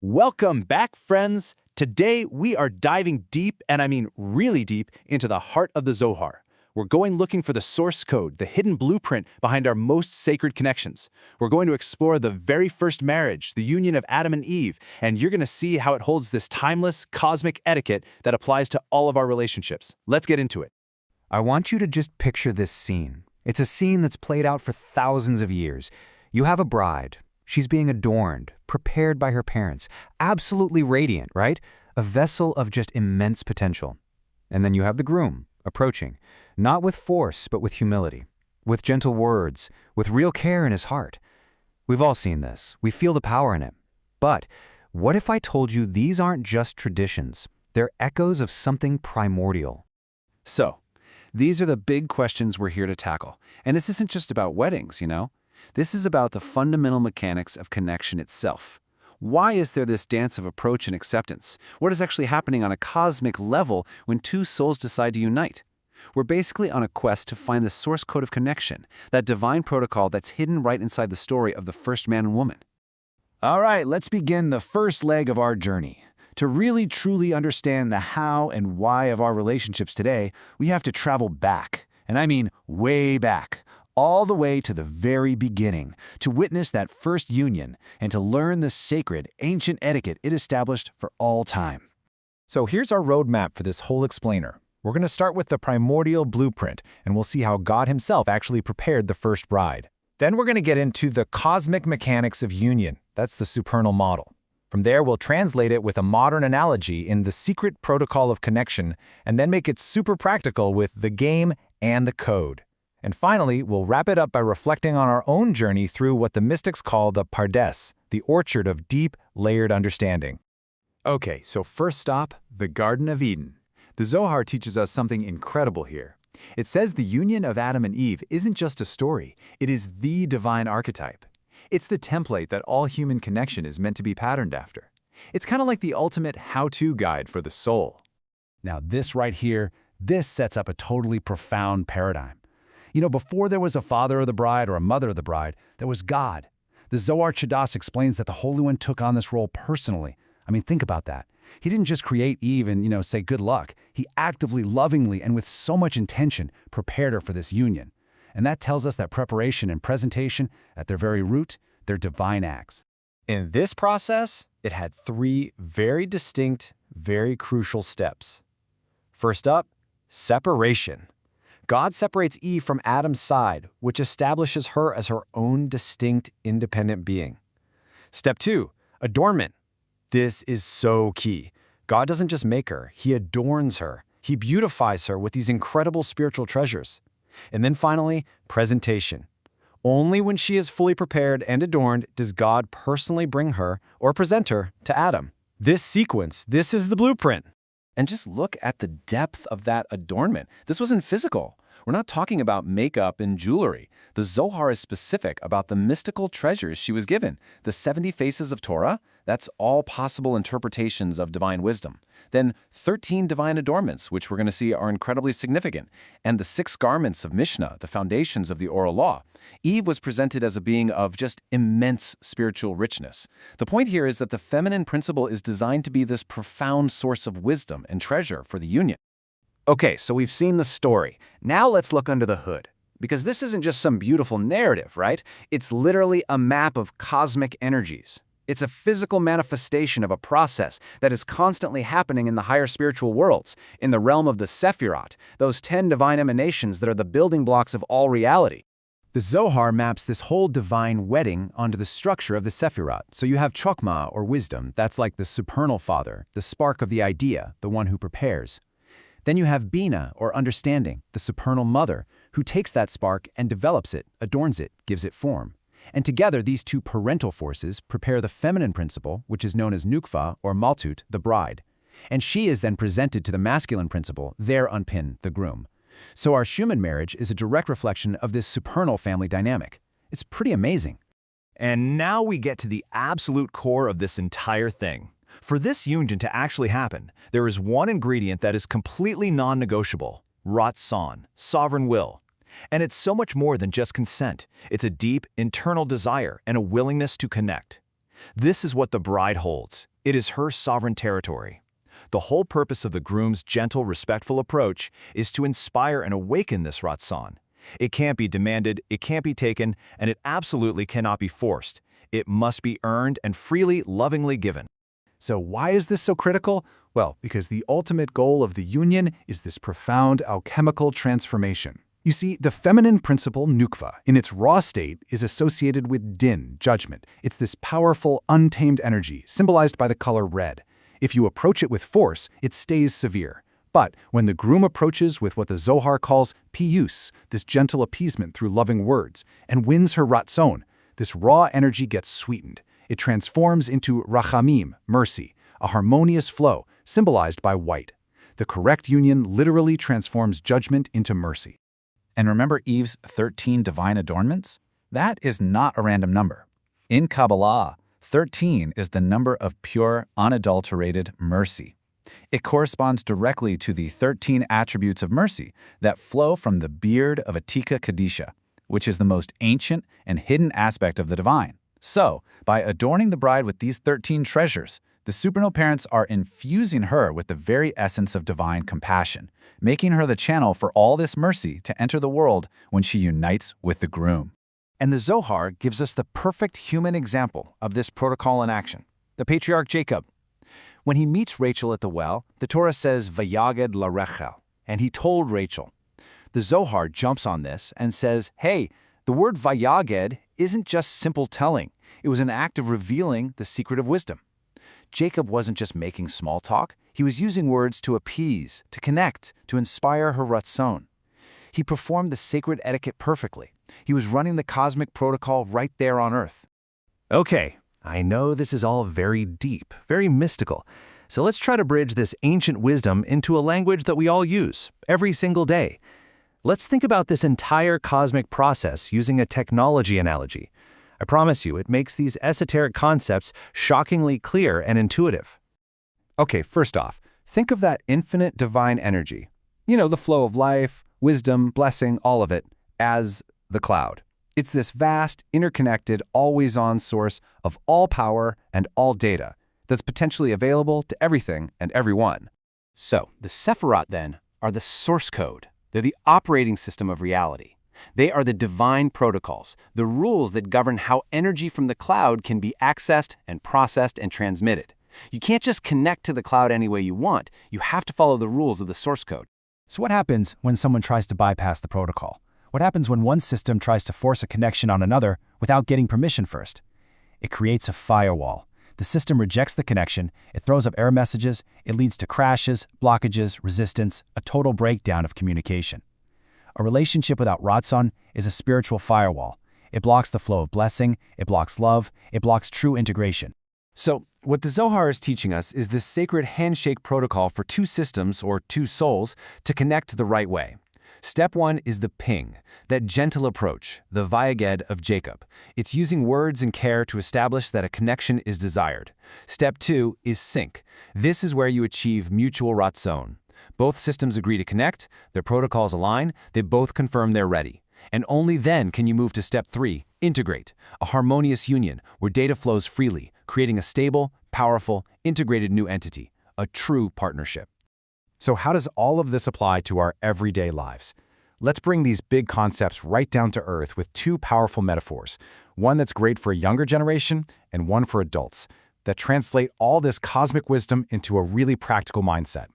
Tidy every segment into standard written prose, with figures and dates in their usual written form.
Welcome back, friends. Today, we are diving deep, and I mean really deep, into the heart of the Zohar. We're going looking for the source code, the hidden blueprint behind our most sacred connections. We're going to explore the very first marriage, the union of Adam and Eve, and you're going to see how it holds this timeless, cosmic etiquette that applies to all of our relationships. Let's get into it. I want you to just picture this scene. It's a scene that's played out for thousands of years. You have a bride. She's being adorned, prepared by her parents, absolutely radiant, right? A vessel of just immense potential. And then you have the groom, approaching, not with force, but with humility, with gentle words, with real care in his heart. We've all seen this. We feel the power in it. But what if I told you these aren't just traditions? They're echoes of something primordial. So, these are the big questions we're here to tackle. And this isn't just about weddings, This is about the fundamental mechanics of connection itself. Why is there this dance of approach and acceptance? What is actually happening on a cosmic level when two souls decide to unite? We're basically on a quest to find the source code of connection, that divine protocol that's hidden right inside the story of the first man and woman. All right, let's begin the first leg of our journey. To really truly understand the how and why of our relationships today, we have to travel back, and I mean way back, all the way to the very beginning, to witness that first union and to learn the sacred, ancient etiquette it established for all time. So here's our roadmap for this whole explainer. We're going to start with the primordial blueprint, and we'll see how God himself actually prepared the first bride. Then we're going to get into the cosmic mechanics of union. That's the supernal model. From there, we'll translate it with a modern analogy in the secret protocol of connection, and then make it super practical with the game and the code. And finally, we'll wrap it up by reflecting on our own journey through what the mystics call the Pardes, the orchard of deep, layered understanding. Okay, so first stop, the Garden of Eden. The Zohar teaches us something incredible here. It says the union of Adam and Eve isn't just a story, it is the divine archetype. It's the template that all human connection is meant to be patterned after. It's kind of like the ultimate how-to guide for the soul. Now this right here, this sets up a totally profound paradigm. Before there was a father of the bride or a mother of the bride, there was God. The Zohar Chadas explains that the Holy One took on this role personally. I mean, think about that. He didn't just create Eve and, say good luck. He actively, lovingly, and with so much intention prepared her for this union. And that tells us that preparation and presentation, at their very root, they're divine acts. In this process, it had three very distinct, very crucial steps. First up, separation. God separates Eve from Adam's side, which establishes her as her own distinct, independent being. Step 2, adornment. This is so key. God doesn't just make her, he adorns her. He beautifies her with these incredible spiritual treasures. And then finally, presentation. Only when she is fully prepared and adorned does God personally bring her or present her to Adam. This sequence, this is the blueprint. And just look at the depth of that adornment. This wasn't physical. We're not talking about makeup and jewelry. The Zohar is specific about the mystical treasures she was given. The 70 faces of Torah, that's all possible interpretations of divine wisdom. Then 13 divine adornments, which we're going to see are incredibly significant. And the 6 garments of Mishnah, the foundations of the oral law. Eve was presented as a being of just immense spiritual richness. The point here is that the feminine principle is designed to be this profound source of wisdom and treasure for the union. Okay, so we've seen the story. Now let's look under the hood. Because this isn't just some beautiful narrative, right? It's literally a map of cosmic energies. It's a physical manifestation of a process that is constantly happening in the higher spiritual worlds, in the realm of the Sephirot, those 10 divine emanations that are the building blocks of all reality. The Zohar maps this whole divine wedding onto the structure of the Sephirot. So you have Chokmah, or wisdom, that's like the supernal father, the spark of the idea, the one who prepares. Then you have Bina, or understanding, the supernal mother, who takes that spark and develops it, adorns it, gives it form. And together, these two parental forces prepare the feminine principle, which is known as Nukva, or Maltut, the bride. And she is then presented to the masculine principle, there unpin, the groom. So our Schumann marriage is a direct reflection of this supernal family dynamic. It's pretty amazing. And now we get to the absolute core of this entire thing. For this union to actually happen, there is one ingredient that is completely non-negotiable: Ratzon, sovereign will. And it's so much more than just consent. It's a deep, internal desire and a willingness to connect. This is what the bride holds. It is her sovereign territory. The whole purpose of the groom's gentle, respectful approach is to inspire and awaken this Ratzon. It can't be demanded, it can't be taken, and it absolutely cannot be forced. It must be earned and freely, lovingly given. So why is this so critical? Well, because the ultimate goal of the union is this profound alchemical transformation. You see, the feminine principle, nukva, in its raw state, is associated with din, judgment. It's this powerful, untamed energy, symbolized by the color red. If you approach it with force, it stays severe. But when the groom approaches with what the Zohar calls piyus, this gentle appeasement through loving words, and wins her Ratzon, this raw energy gets sweetened. It transforms into rachamim, mercy, a harmonious flow, symbolized by white. The correct union literally transforms judgment into mercy. And remember Eve's 13 divine adornments? That is not a random number. In Kabbalah, 13 is the number of pure, unadulterated mercy. It corresponds directly to the 13 attributes of mercy that flow from the beard of Atika Kadisha, which is the most ancient and hidden aspect of the divine. So, by adorning the bride with these 13 treasures, the supernal parents are infusing her with the very essence of divine compassion, making her the channel for all this mercy to enter the world when she unites with the groom. And the Zohar gives us the perfect human example of this protocol in action, the patriarch Jacob. When he meets Rachel at the well, the Torah says, Vayaged la Rachel, and he told Rachel. The Zohar jumps on this and says, hey, the word Vayaged isn't just simple telling. It was an act of revealing the secret of wisdom. Jacob wasn't just making small talk. He was using words to appease, to connect, to inspire her Ratzon. He performed the sacred etiquette perfectly. He was running the cosmic protocol right there on Earth. Okay, I know this is all very deep, very mystical. So let's try to bridge this ancient wisdom into a language that we all use every single day. Let's think about this entire cosmic process using a technology analogy. I promise you, it makes these esoteric concepts shockingly clear and intuitive. Okay, first off, think of that infinite divine energy. You know, the flow of life, wisdom, blessing, all of it, as the cloud. It's this vast, interconnected, always-on source of all power and all data that's potentially available to everything and everyone. So, the Sephirot, then, are the source code. They're the operating system of reality. They are the divine protocols, the rules that govern how energy from the cloud can be accessed and processed and transmitted. You can't just connect to the cloud any way you want. You have to follow the rules of the source code. So what happens when someone tries to bypass the protocol? What happens when one system tries to force a connection on another without getting permission first? It creates a firewall. The system rejects the connection, it throws up error messages, it leads to crashes, blockages, resistance, a total breakdown of communication. A relationship without Ratzon is a spiritual firewall. It blocks the flow of blessing, it blocks love, it blocks true integration. So, what the Zohar is teaching us is this sacred handshake protocol for two systems, or two souls, to connect the right way. Step 1 is the ping, that gentle approach, the Vayaged of Jacob. It's using words and care to establish that a connection is desired. Step 2 is sync. This is where you achieve mutual Ratzon. Both systems agree to connect, their protocols align, they both confirm they're ready. And only then can you move to step 3, integrate, a harmonious union where data flows freely, creating a stable, powerful, integrated new entity, a true partnership. So how does all of this apply to our everyday lives? Let's bring these big concepts right down to earth with two powerful metaphors, one that's great for a younger generation and one for adults, that translate all this cosmic wisdom into a really practical mindset.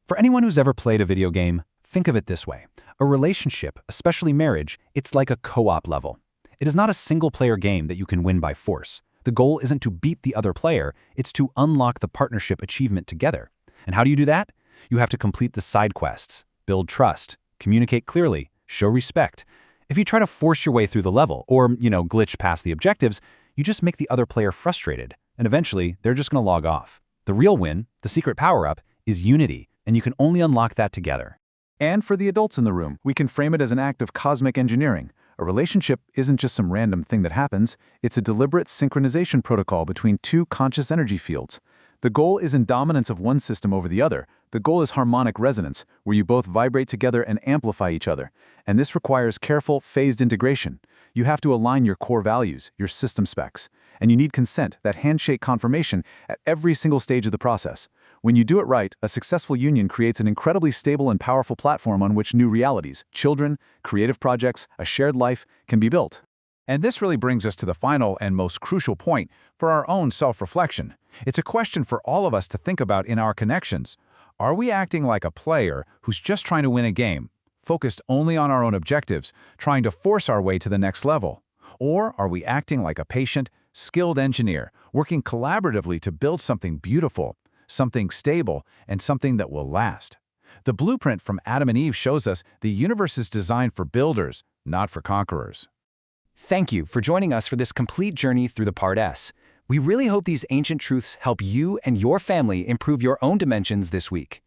For anyone who's ever played a video game, think of it this way. A relationship, especially marriage, it's like a co-op level. It is not a single-player game that you can win by force. The goal isn't to beat the other player, it's to unlock the partnership achievement together. And how do you do that? You have to complete the side quests, build trust, communicate clearly, show respect. If you try to force your way through the level or, glitch past the objectives, you just make the other player frustrated, and eventually they're just going to log off. The real win, the secret power-up, is unity, and you can only unlock that together. And for the adults in the room, we can frame it as an act of cosmic engineering. A relationship isn't just some random thing that happens, it's a deliberate synchronization protocol between two conscious energy fields. The goal isn't dominance of one system over the other. The goal is harmonic resonance, where you both vibrate together and amplify each other. And this requires careful, phased integration. You have to align your core values, your system specs. And you need consent, that handshake confirmation, at every single stage of the process. When you do it right, a successful union creates an incredibly stable and powerful platform on which new realities, children, creative projects, a shared life, can be built. And this really brings us to the final and most crucial point for our own self-reflection. It's a question for all of us to think about in our connections. Are we acting like a player who's just trying to win a game, focused only on our own objectives, trying to force our way to the next level? Or are we acting like a patient, skilled engineer, working collaboratively to build something beautiful, something stable, and something that will last? The blueprint from Adam and Eve shows us the universe is designed for builders, not for conquerors. Thank you for joining us for this complete journey through the Part S. We really hope these ancient truths help you and your family improve your own dimensions this week.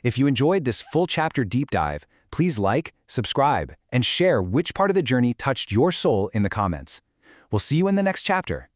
If you enjoyed this full chapter deep dive, please like, subscribe, and share which part of the journey touched your soul in the comments. We'll see you in the next chapter.